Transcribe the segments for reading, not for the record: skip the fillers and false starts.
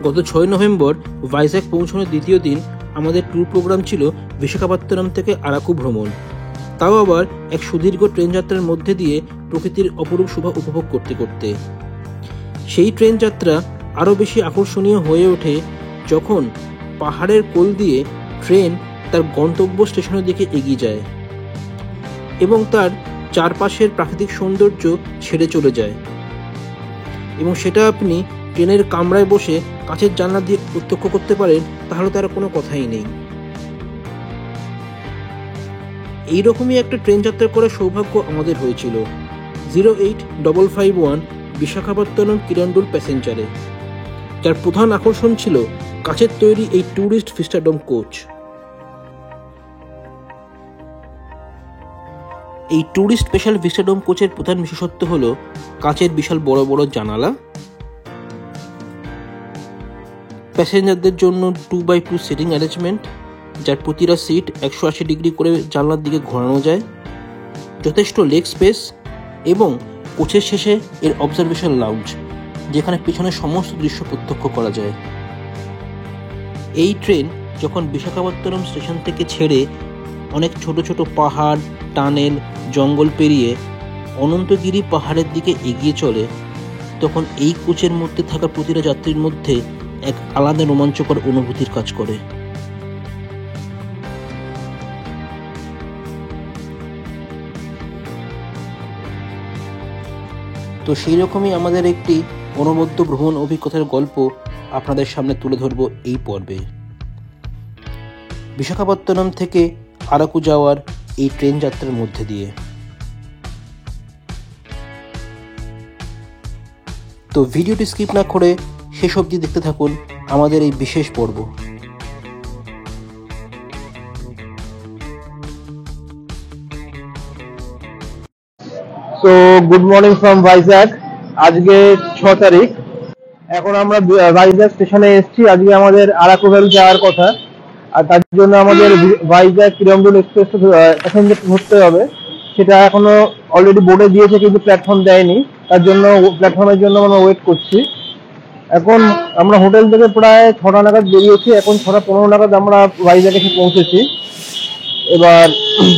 গত 6 নভেম্বর ভাইজ্যাক পৌঁছানোর দ্বিতীয় দিন আমাদের ট্যুর প্রোগ্রাম ছিল বিশাখাপত্তনম থেকে আরাকু ভ্রমণ, তাও আবার এক সুদীর্ঘ ট্রেন যাত্রার মধ্যে দিয়ে প্রকৃতির অপরূপ শোভা উপভোগ করতে করতে। সেই ট্রেন যাত্রা আরও বেশি আকর্ষণীয় হয়ে ওঠে যখন পাহাড়ের কোল দিয়ে ট্রেন তার গন্তব্য স্টেশনের দিকে এগিয়ে যায় এবং তার চারপাশের প্রাকৃতিক সৌন্দর্য ছেড়ে চলে যায়, এবং সেটা আপনি ট্রেনের কামরায় বসে কাছের জানলা দিয়ে প্রত্যক্ষ করতে পারেন, তাহলে তার কোনো কথাই নেই। এইরকমই একটা ট্রেন যাত্রা করার সৌভাগ্য আমাদের হয়েছিল 08551 বিশাখাপত্তনম কিরণডুল প্যাসেঞ্জারে, যার প্রধান আকর্ষণ ছিল কাচের তৈরি এই ট্যুরিস্ট ভিস্টাডোম কোচ। এই ট্যুরিস্ট স্পেশাল ভিস্টাডোম কোচের প্রধান বিশেষত্ব হলো কাচের বিশাল বড় বড় জানালা, প্যাসেঞ্জারদের জন্য 2x2 সিটিং অ্যারেঞ্জমেন্ট, যার প্রতিটা সিট 180 ডিগ্রি করে জানলার দিকে ঘোরানো যায়, যথেষ্ট লেগ স্পেস এবং কোচের শেষে এর অবজারভেশন লাউঞ্জ, যেখানে পেছনের সমস্ত দৃশ্য প্রত্যক্ষ করা যায়। এই ট্রেন যখন বিশাখাপত্তনম স্টেশন থেকে ছেড়ে অনেক ছোট ছোট পাহাড়, টানেল, জঙ্গল পেরিয়ে অনন্তগিরি পাহাড়ের দিকে এগিয়ে চলে, তখন এই কোচের মধ্যে থাকা প্রতিটা যাত্রীর মধ্যে এক আলাদা রোমাঞ্চকর অনুভূতির কাজ করে। তো সেই রকমই আমাদের একটি অনবদ্য ভ্রমণ অভিজ্ঞতার গল্প আপনাদের সামনে তুলে ধরব এই পর্বে। বিশাখাপত্তনম থেকে আরাকু যাওয়ার এই ট্রেন যাত্রার মধ্যে দিয়ে। তো ভিডিওটি স্কিপ না করে শেষ অবধি দেখতে থাকুন আমাদের এই বিশেষ পর্ব। তো গুড মর্নিং ফ্রম ভাইজ্যাক। আজকে 6 তারিখ। এখন আমরা ভাইজ্যাক স্টেশনে এসেছি। আজকে আমাদের আরাকু ভ্যালি যাওয়ার কথা, আর তার জন্য আমাদের ভাইজ্যাক কিরণডুল এক্সপ্রেস প্যাসেঞ্জার ধরতে হবে। সেটা এখনো অলরেডি বোর্ডে দিয়েছে, কিন্তু প্ল্যাটফর্ম দেয়নি। তার জন্য প্ল্যাটফর্মের জন্য আমরা ওয়েট করছি। এখন আমরা হোটেল থেকে প্রায় 6টা নাগাদ বেরিয়েছি। এখন 6:15 নাগাদ আমরা ভাইজ্যাক এসে পৌঁছেছি। এবার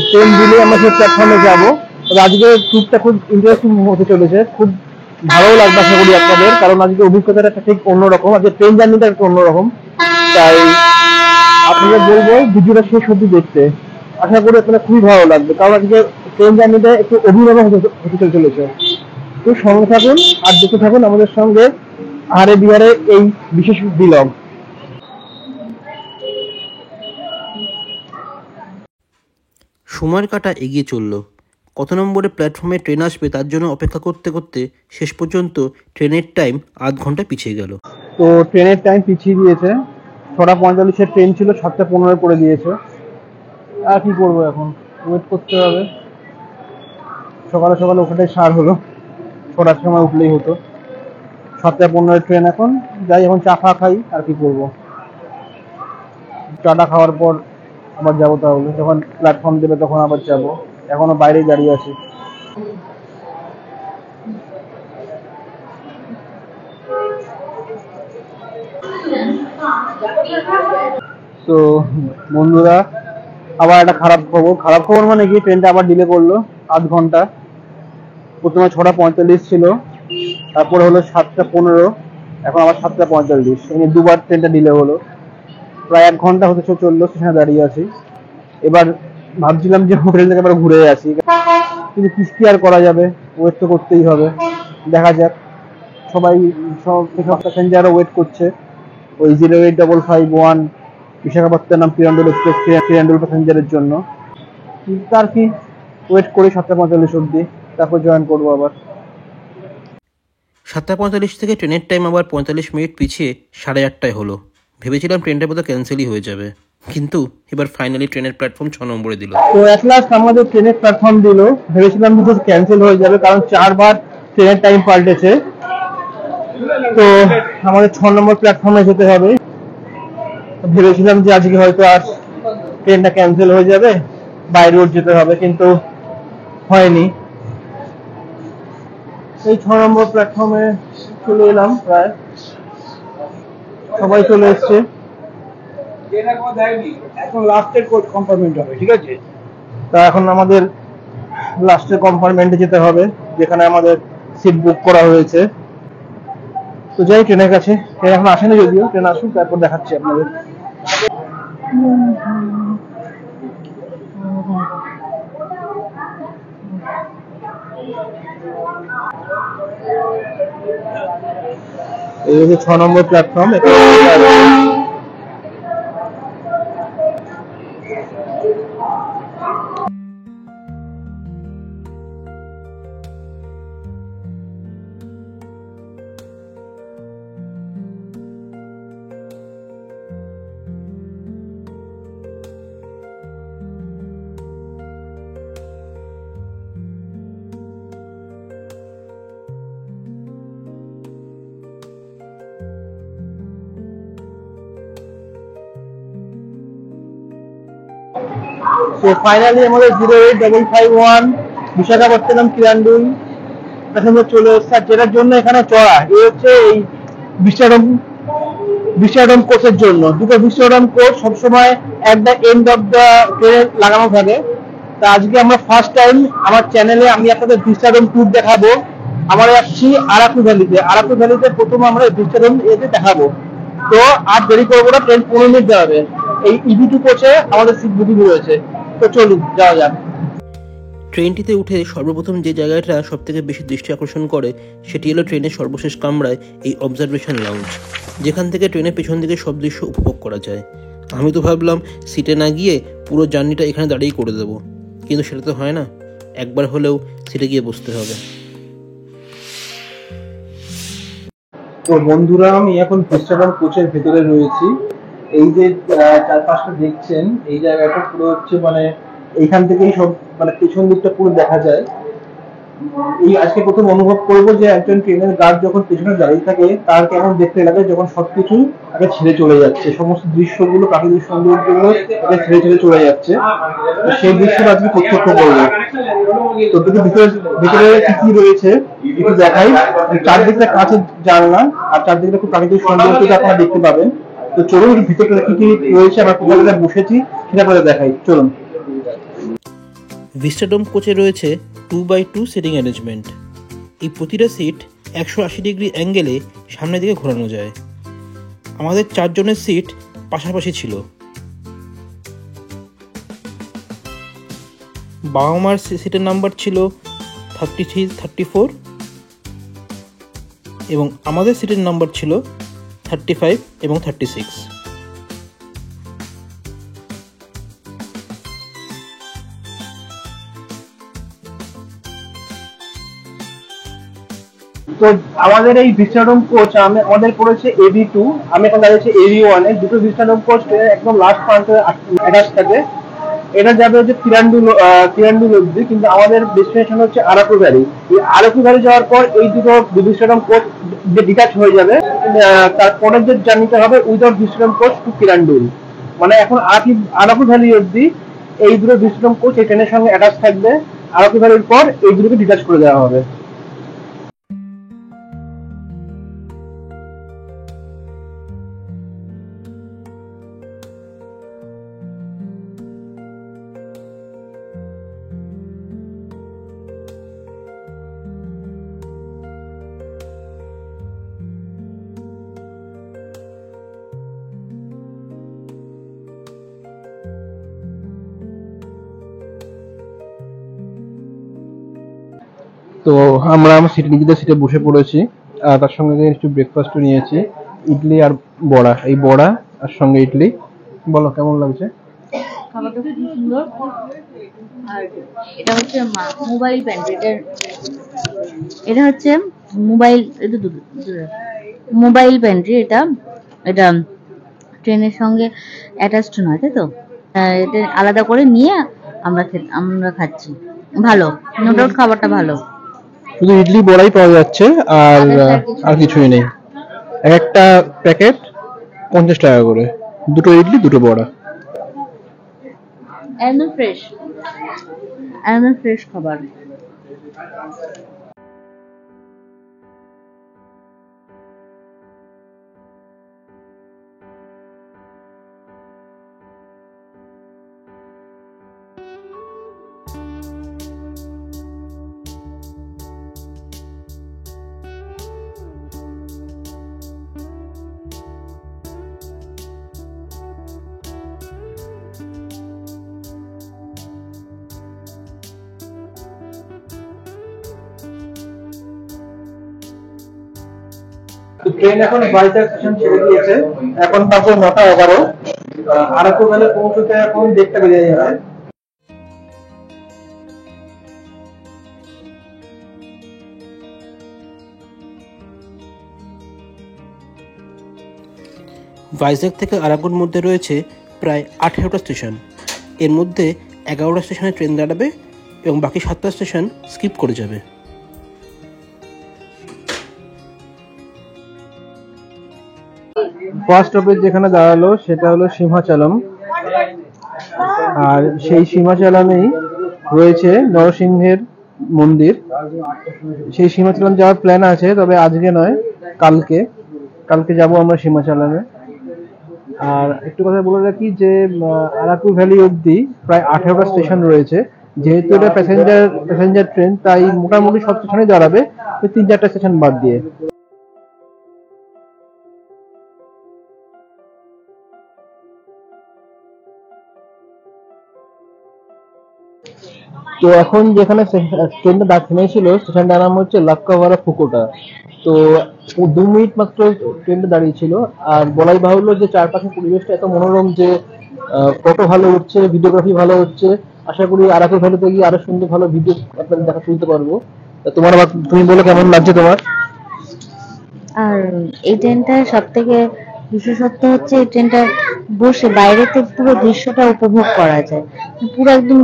ট্রেন দিলে আমরা সেই প্ল্যাটফর্মে যাবো। তবে আজকে ট্রিপটা খুব ইন্টারেস্টিং হতে চলেছে, খুব ভালো লাগবে আশা করি আপনাদের, কারণ আজকে অভিজ্ঞতাটা একটা ঠিক অন্যরকম। আজকে ট্রেন জার্নিটা একটু অন্যরকম, তাই আপনাদের বলবো ভিডিওটা শেষ অবধি দেখতে। আশা করি আপনাদের খুবই ভালো লাগবে, কারণ আজকে ট্রেন জার্নিটা একটু অভিনব হতে চলেছে। তো সঙ্গে থাকুন আর দেখতে থাকুন আমাদের সঙ্গে আহারে বিহারে এই বিশেষ ব্লগ। সময়ের কাঁটা এগিয়ে চলল। কত নম্বরে প্ল্যাটফর্মে ট্রেন আসবে তার জন্য অপেক্ষা করতে করতে শেষ পর্যন্ত ট্রেনের টাইম আধ ঘন্টা পিছিয়ে গেল। তো ট্রেনের টাইম পিছিয়ে দিয়েছে। 6:45-এর ট্রেন ছিল, 7:15 করে দিয়েছে। আর কি করবো, এখন ওয়েট করতে হবে। সকালে সকালে ওখানটাই সার হলো, 6টার সময় উঠলেই হতো। 7:15-এর ট্রেন। এখন যাই, এখন চা ফা খাই, আর কি করবো। চাটা খাওয়ার পর আবার যাবো, তাহলে যখন প্ল্যাটফর্ম দেবে তখন আবার যাবো। এখনো বাইরেই দাঁড়িয়ে আছি। তো বন্ধুরা, আবার একটা খারাপ খবর মানে কি, ট্রেনটা আবার ডিলে করলো আধ ঘন্টা। প্রথমে 6:45 ছিল, তারপরে হলো 7:15, এখন আবার 7:45। এই দুবার ট্রেনটা ডিলে হলো। প্রায় 1 ঘন্টা হতে চললো সেখানে দাঁড়িয়ে আছি। এবার ভাবছিলাম যে হোটেল থেকে এবার ঘুরে আসি, কিন্তু কি আর করা যাবে, ওয়েট তো করতেই হবে। দেখা যাক, সব প্যাসেঞ্জারও ওয়েট করছে ওই 08551 বিশাখাপত্তনম কিরণডুল এক্সপ্রেস কিরণডুল প্যাসেঞ্জারের জন্য। তার কি ওয়েট করি 7:45 অবধি, তারপর জয়েন করবো আবার। 7:45 থেকে ট্রেনের টাইম আবার 45 মিনিট পিছিয়ে 8:30টায় হলো। ভেবেছিলাম ট্রেনটা বোধহয় ক্যান্সেলই হয়ে যাবে, কিন্তু এবার ফাইনালি ট্রেনের প্ল্যাটফর্ম 6 নম্বরে দিল। তো এট লাস্ট আমাদের ট্রেনের প্ল্যাটফর্ম দিল। ভেবেছিলাম যে ক্যান্সেল হয়ে যাবে, কারণ 4 বার ট্রেনের টাইম পাল্টেছে। তো আমাদের 6 নম্বর প্ল্যাটফর্মে যেতে হবে। ভেবেছিলাম যে আজকে হয়তো আর ট্রেনটা ক্যান্সেল হয়ে যাবে, বাই রোড যেতে হবে, কিন্তু হয়নি। এই 6 নম্বর প্ল্যাটফর্মে চলে এলাম প্রায়। সবাই চলে এসছে। এখন লাস্টের কম্পার্টমেন্ট হবে, ঠিক আছে? তা এখন আমাদের লাস্টের কম্পার্টমেন্টে যেতে হবে, যেখানে আমাদের সিট বুক করা হয়েছে। তো যাই ট্রেনের কাছে, ট্রেন এখন আসেনি, যদিও ট্রেন আসুক তারপর দেখাচ্ছি আপনাদের। এই হচ্ছে 6 নম্বর প্ল্যাটফর্ম। তো ফাইনালি আমাদের 08551 বিশাখাপত্তনম কিরান্ডুল প্যাসেঞ্জার চলে এসছে। আর যেটার জন্য এখানে চড়া, এই হচ্ছে এই বিশাডম কোচের জন্য। দুটো বিশাডম কোচ সবসময় at the end of the ট্রেনে লাগানো থাকে। তা আজকে আমরা ফার্স্ট টাইম আমার চ্যানেলে আমি আপনাদের বিশাডম ট্যুর দেখাবো। আমরা যাচ্ছি আরাকু ভ্যালিতে। আরাকু ভ্যালিতে প্রথম আমরা বিশাডম এতে দেখাবো। তো আর দেরি করবো না, ট্রেন 15 মিনিট যাবে। এই ইভি2 কোচে আমাদের সিট বুকিং রয়েছে। তো চলুন যাওয়া যাক। ট্রেনটিতে উঠে সর্বপ্রথম যে জায়গাটা সব থেকে বেশি দৃষ্টি আকর্ষণ করে সেটি হলো ট্রেনের সর্বশেষ কামরায় এই অবজারভেশন লাউঞ্জ, যেখান থেকে ট্রেনের পেছন দিকে সব দৃশ্য উপভোগ করা যায়। আমি তো ভাবলাম সিটে না গিয়ে পুরো জার্নিটা এখানে দাঁড়িয়েই করে দেবো, কিন্তু সেটা তো হয় না, একবার হলেও সিটে গিয়ে বসতে হবে। তো বন্ধুরা, আমি এখন বিশাডম কোচের ভেতরে রয়েছি। এই যে চারপাশটা দেখছেন, এই জায়গাটা পুরো হচ্ছে মানে এইখান থেকেই সব মানে পেছন দিকটা পুরো দেখা যায়। এই আজকে প্রথম অনুভব করবো যে একজন ট্রেনের গার্ড যখন পেছনে দাঁড়িয়ে থাকে তার কেমন দেখতে লাগে যখন সবকিছু তাকে ছেড়ে চলে যাচ্ছে, সমস্ত দৃশ্যগুলো, প্রাকৃতিক সৌন্দর্যগুলো তাকে ছেড়ে ছেড়ে চলে যাচ্ছে। তো সেই দৃশ্যটা আজকে প্রত্যক্ষ করবো। তো দুটো ভিতরে কি কি রয়েছে একটু দেখাই। চারদিকটা কাঁচের জানলা, আর চারদিকটা খুব প্রাকৃতিক সৌন্দর্যটা আপনারা দেখতে পাবেন। তো চলুন ভিতরটা কি কি রয়েছে, আমরা কোথায় বসেছি সেটা আপনাদের দেখাই, চলুন। ভিস্টাডোম কোচে রয়েছে 2x2 সিটিং অ্যারেঞ্জমেন্ট। এই প্রতিটা সিট 180 ডিগ্রি অ্যাঙ্গেলে সামনের দিকে ঘোরানো যায়। আমাদের 4 জনের সিট পাশাপাশি ছিল। বাবা মার সিটের নাম্বার ছিল 33, 34 এবং আমাদের সিটের নাম্বার ছিল 35 এবং 36। তো আমাদের এই বিশাডম কোচ আমাদের পড়েছে AB2, আমি এখন দাঁড়িয়েছি AB1 এ। দুটো বিশাডম কোচ একদম লাস্ট প্রান্তে অ্যাটাচ থাকে। এটা যাবে হচ্ছে কিরান্ডুল অব্দি, কিন্তু আমাদের ডেস্টিনেশন হচ্ছে আরাকু ভ্যালি। এই আরাকু ভ্যালি যাওয়ার পর এই দুটো বিশাডম কোচ ডিটাচ হয়ে যাবে। তারপরে যে জার্নিটা হবে উইদাউট বিশাডম কোচ টু কিরান্ডুল। মানে এখন আরাকু ভ্যালি অব্দি এই দুটো বিশাডম কোচ এই ট্রেনের সঙ্গে অ্যাটাচ থাকবে। আরাকু ভ্যালির পর এই দুটোকে ডিটাচ করে দেওয়া হবে। তো আমরা আমার সিটে, নিজেদের সিটে বসে পড়েছি। আর তার সঙ্গে একটু ব্রেকফাস্টও নিয়েছি, ইডলি আর বড়া। এই বড়া আর সঙ্গে ইডলি। বলো কেমন লাগছে? খাবারটা খুব সুন্দর। আর এটা হচ্ছে মোবাইল প্যান্ট্রি। এটা হচ্ছে মোবাইল, মোবাইল প্যান্ট্রি। এটা এটা ট্রেনের সঙ্গে অ্যাটাচড নয়, তাই তো? এটা আলাদা করে নিয়ে আমরা খাচ্ছি। ভালো, নো ডাউট খাবারটা ভালো। শুধু ইডলি বড়াই পাওয়া যাচ্ছে, আর কিছুই নেই। একটা প্যাকেট 50 টাকা করে, দুটো ইডলি দুটো বড়া। একদম ফ্রেশ, একদম ফ্রেশ খাবার। ট্রেন এখন ভাইজ্যাক স্টেশন ছেড়ে দিয়েছে, এখন তারপর 9:11। আরাকু ভ্যালি পৌঁছতে এখন 1:30 বেজে যাবে। ভাইজ্যাক থেকে আরাকুর মধ্যে রয়েছে প্রায় 18টা স্টেশন। এর মধ্যে 11টা স্টেশনে ট্রেন দাঁড়াবে এবং বাকি 7টা স্টেশন স্কিপ করে যাবে। ফার্স্ট স্টপেজ যেখানে দাঁড়ালো সেটা হলো সিংহাচলম, আর সেই সিংহাচলমেই রয়েছে নরসিংহের মন্দির। সেই সিংহাচলম যাওয়ার প্ল্যান আছে, তবে আজকে নয়, কালকে কালকে যাব আমরা সিংহাচলমে। আর একটু কথা বলে রাখি যে আরাকু ভ্যালি অবধি প্রায় 18টা স্টেশন রয়েছে। যেহেতু এটা প্যাসেঞ্জার ট্রেন, তাই মোটামুটি সব স্টেশনে দাঁড়াবে, 3-4টা স্টেশন বাদ দিয়ে। তো এখন যেখানে ট্রেনটা থেমেছিল স্টেশনটার নাম হচ্ছে লাক্কাভারা ফুকুটা। তো 2 মিনিট মাত্র ট্রেনটা দাঁড়িয়েছিল। আর বলাই বাহুল্য যে চারপাশের পরিবেশটা এত মনোরম যে ফটো ভালো উঠছে, ভিডিওগ্রাফি ভালো হচ্ছে। আশা করি আরাকু ভ্যালিতে গিয়ে আরো সুন্দর ভালো ভিডিও আপনাদের দেখা তুলতে পারবো। তুমি বলো কেমন লাগছে তোমার? আর এই ট্রেনটার সব থেকে বিশেষত্ব হচ্ছে এই ট্রেনটা বসে বাইরেতে পুরো দৃশ্যটা উপভোগ করা যায়। পুরো একদম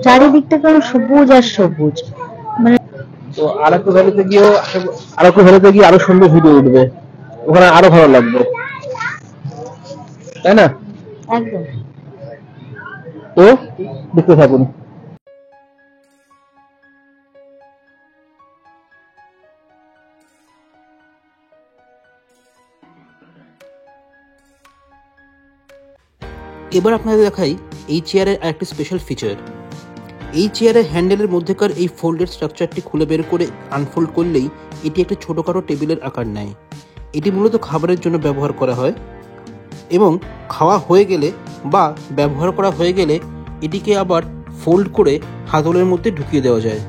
চারিদিকটা কেন সবুজ আর সবুজ, মানে তো আরাকু ভ্যালিতে গিয়ে আরো সুন্দর ভিডিও উঠবে, ওখানে আরো ভালো লাগবে, তাই না? একদম। তো দেখতে থাকুন। এবার আপনাদের দেখাই এই চেয়ারের আরেকটি স্পেশাল ফিচার। এই চেয়ারের হ্যান্ডেলের মধ্যেকার এই ফোল্ডেড স্ট্রাকচারটি খুলে বের করে আনফোল্ড করলেই এটি একটি ছোটোখাটো টেবিলের আকার নেয়। এটি মূলত খাবারের জন্য ব্যবহার করা হয় এবং খাওয়া হয়ে গেলে বা ব্যবহার করা হয়ে গেলে এটিকে আবার ফোল্ড করে হাতলের মধ্যে ঢুকিয়ে দেওয়া যায়।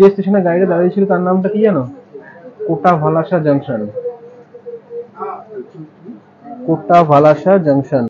যে স্টেশনে গাড়িটা দাঁড়িয়েছিল তার নামটা কি জানো? কোটা ভালাসা জাংশন। কোটা ভালাসা জাংশন।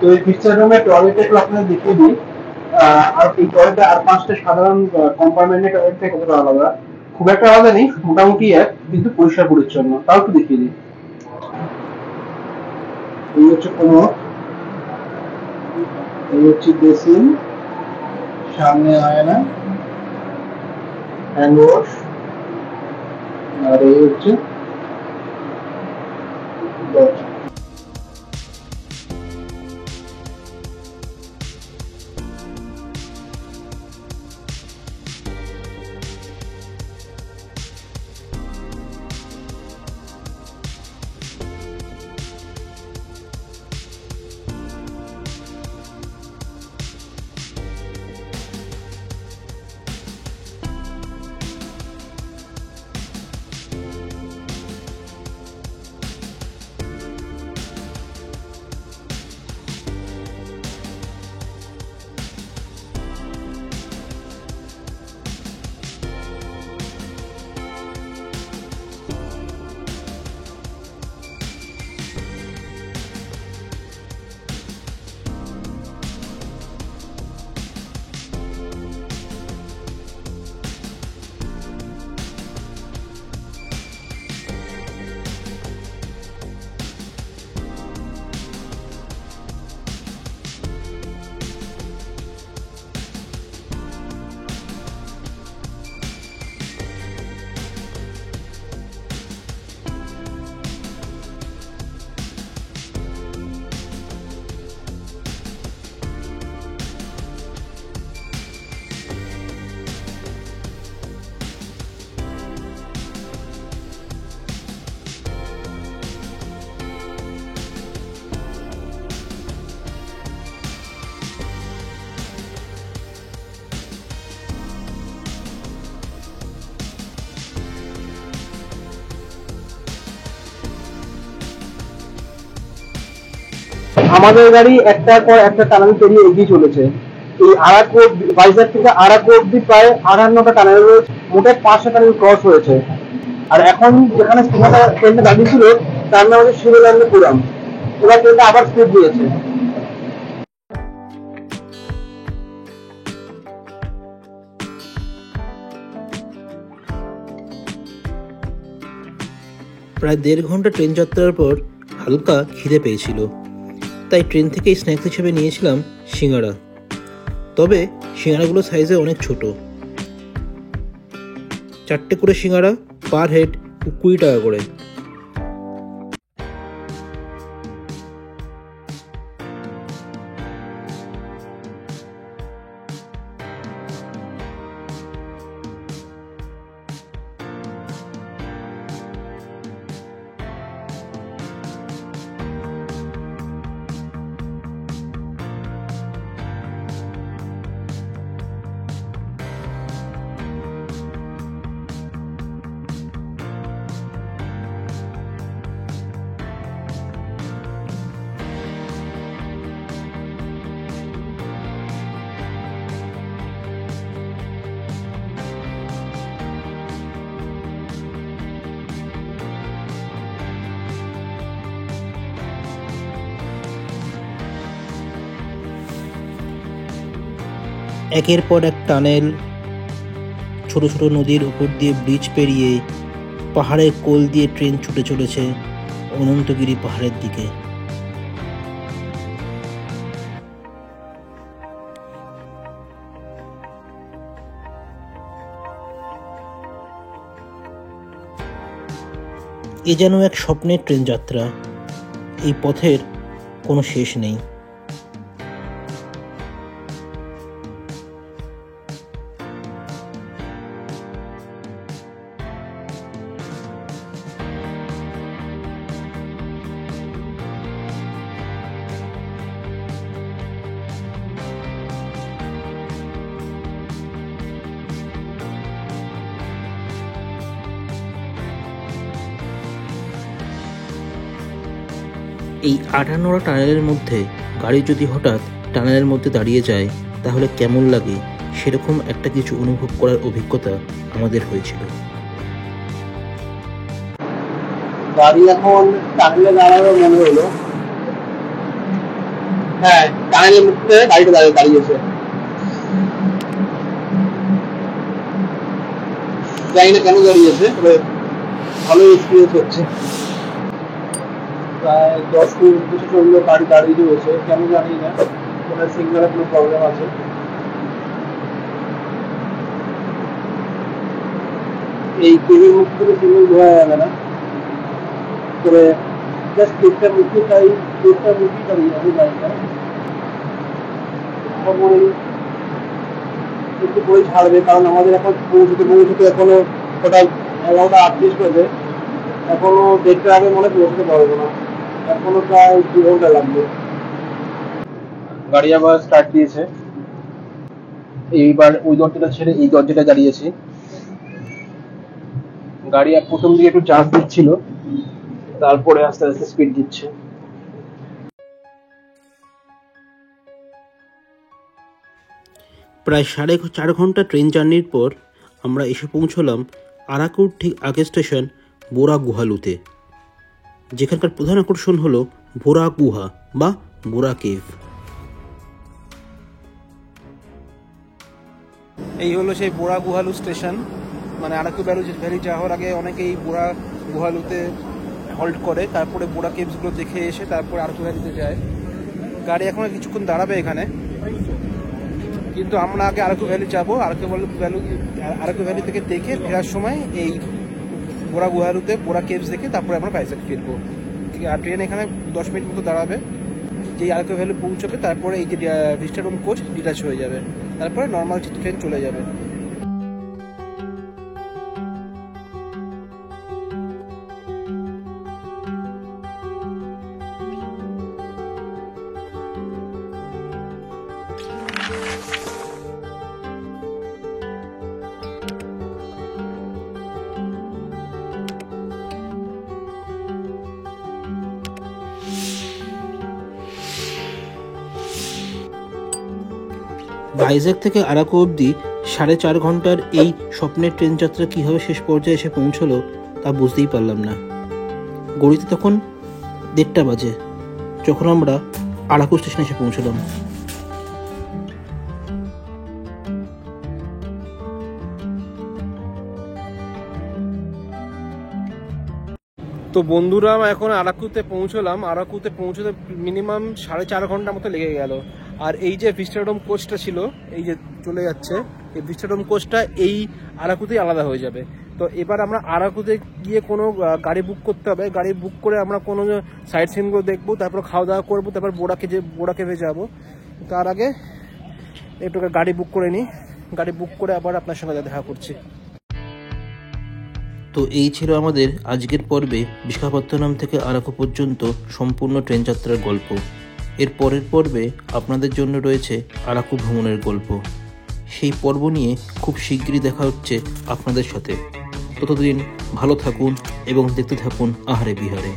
তো এই পিকচার রুমে টয়লেটটা আপনাদের দেখিয়ে দিই। আর এই টয়লেটে আর 5টা সাধারণ কম্পার্টমেন্টের টয়লেট থেকে কতটা আলাদা। খুব একটা আলাদা নেই, মোটামুটি এক, কিন্তু পরিষ্কার পরিচ্ছন্ন। তাও একটু দেখিয়ে দিই। এই হচ্ছে কোমর, এই হচ্ছে বেসিন, সামনে আয়না, হ্যান্ড ওয়াশ, আর এই হচ্ছে দরজা। আমাদের গাড়ি একটার পর একটা টানেল পেরিয়ে এগিয়ে চলেছে। এই আরাকোট, ভাইজ্যাক থেকে আরাকোট অব্দি প্রায় 58টা টানেল রয়েছে, মোট 5টা টানেল ক্রস হয়েছে। আর এখন যেখানে ট্রেনটা দাঁড়িয়ে ছিল তার নাম হচ্ছে শিবগঙ্গপুরম। এবার ট্রেনটা আবার স্পিড দিয়েছে। প্রায় 1.5 ঘন্টা ট্রেন যাত্রার পর হালকা খিদে পেয়েছিল, তাই ট্রেন থেকেই স্ন্যাক্স হিসেবে নিয়েছিলাম সিঙ্গাড়া। তবে সিঙ্গাড়াগুলো সাইজে অনেক ছোট। 4টে করে সিঙ্গাড়া, পার হেড 20 টাকা করে। একের পর এক টানেল, ছোট ছোট নদীর উপর দিয়ে ব্রিজ পেরিয়ে পাহাড়ের কোল দিয়ে ট্রেন ছুটে চলেছে অনন্তগিরি পাহাড়ের দিকে। এ যেন এক স্বপ্নের ট্রেন যাত্রা। এই পথের কোনো শেষ নেই। এই 58টা টানেলের মধ্যে গাড়ি যদি হঠাৎ টানেলের মধ্যে দাঁড়িয়ে যায় তাহলে কেমন লাগে, সেরকম একটা কিছু অনুভব করার অভিজ্ঞতা আমাদের হয়েছিল। গাড়ি এখন টানেলে দাঁড়ানো মনে হলো। হ্যাঁ, টানেলের মুখে গাড়িটা দাঁড়িয়েছে। জানি না কেন দাঁড়িয়েছে, তবে ভালো এক্সপিরিয়েন্স হচ্ছে। প্রায় 10-15 বছর গাড়ি দাঁড়িয়ে রয়েছে, কেন জানি না, কোনো সিগন্যালের কোনো প্রবলেম আছে। এই কেবির মুখ থেকে সিগন্যাল ধোয়া যাবে না, তবে জাস্ট গেটটার মুখে তাই গেটটার মুখেই দাঁড়িয়ে আছে গাড়িটা। একটু করে ছাড়বে, কারণ আমাদের এখন পৌঁছতে এখনো টোটাল 11:38 বাজে, এখনো 1:30 আগে মনে পৌঁছতে পারবো না, এখনো প্রায় 2 ঘন্টা লাগবে। গাড়ি আবার স্টার্ট দিয়েছে, এইবার ওই দরজাটা ছেড়ে এই দরজাটা দাঁড়িয়েছি। গাড়ি প্রথম দিকে একটু চার্জ দিচ্ছিল, তারপরে আস্তে আস্তে স্পিড দিচ্ছে। প্রায় 4.5 ঘন্টা ট্রেন জার্নির পর আমরা এসে পৌঁছলাম আরাকুর ঠিক আগের স্টেশন বোরা গুহালুতে, যেখানকার প্রধান আকর্ষণ হলো বোরা গুহা বা বোরা কেভ। এই হলো সেই বোরা গুহালু স্টেশন। মানে আরাকু ভ্যালি যাওয়ার আগে অনেকেই বোরা গুহালুতে হল্ট করে, তারপরে বোরা কেভসগুলো দেখে এসে তারপরে আরাকু ভ্যালিতে যায়। গাড়ি এখন কিছুক্ষণ দাঁড়াবে এখানে, কিন্তু আমরা আগে আরাকু ভ্যালি যাবো। আরাকু ভ্যালি থেকে দেখে ফেরার সময় এই বোরা গুহালুতে বোরা কেভস দেখে তারপরে আমরা ভাইজ্যাগ ফিরবো। আর ট্রেন এখানে 10 মিনিট মতো দাঁড়াবে। যেই আরাকু ভ্যালি পৌঁছবে তারপরে এই যে ভিস্টাডোম কোচ ডিটাচ হয়ে যাবে, তারপরে নর্মাল ট্রেন চলে যাবে। ভাইজ্যাগ থেকে আরাকু অবধি 4.5 ঘন্টার এই স্বপ্নের ট্রেন যাত্রা কীভাবে শেষ পর্যায়ে এসে পৌঁছলো তা বুঝতেই পারলাম না। গড়িতে তখন 1:30 বাজে যখন আমরা আরাকু স্টেশনে এসে পৌঁছলাম। তো বন্ধুরা, এখন আরাকুতে পৌঁছলাম। আরাকুতে পৌঁছতে মিনিমাম 4.5 ঘন্টা মতো লেগে গেল। আর এই যে ভিস্টাডোম কোচটা ছিল, এই যে চলে যাচ্ছে, এই ভিস্টাডোম কোচটা এই আরাকুতেই আলাদা হয়ে যাবে। তো এবার আমরা আরাকুতে গিয়ে কোনো গাড়ি বুক করতে হবে। গাড়ি বুক করে আমরা কোনো সাইট সিনগুলো দেখবো, তারপর খাওয়া দাওয়া করবো, তারপর বোরা কেভে যাবো। তার আগে একটু গাড়ি বুক করে নিই, গাড়ি বুক করে আবার আপনার সঙ্গে দেখা করছি। তো এই ছিল আমাদের আজকের পর্বে বিশাখাপত্তনম থেকে আরাকু পর্যন্ত সম্পূর্ণ ট্রেন যাত্রার গল্প। এর পরের পর্বে আপনাদের জন্য রয়েছে আরাকু ভ্রমণের গল্প। সেই পর্ব নিয়ে খুব শীঘ্রই দেখা হচ্ছে আপনাদের সাথে। ততদিন ভালো থাকুন এবং দেখতে থাকুন আহারে বিহারে।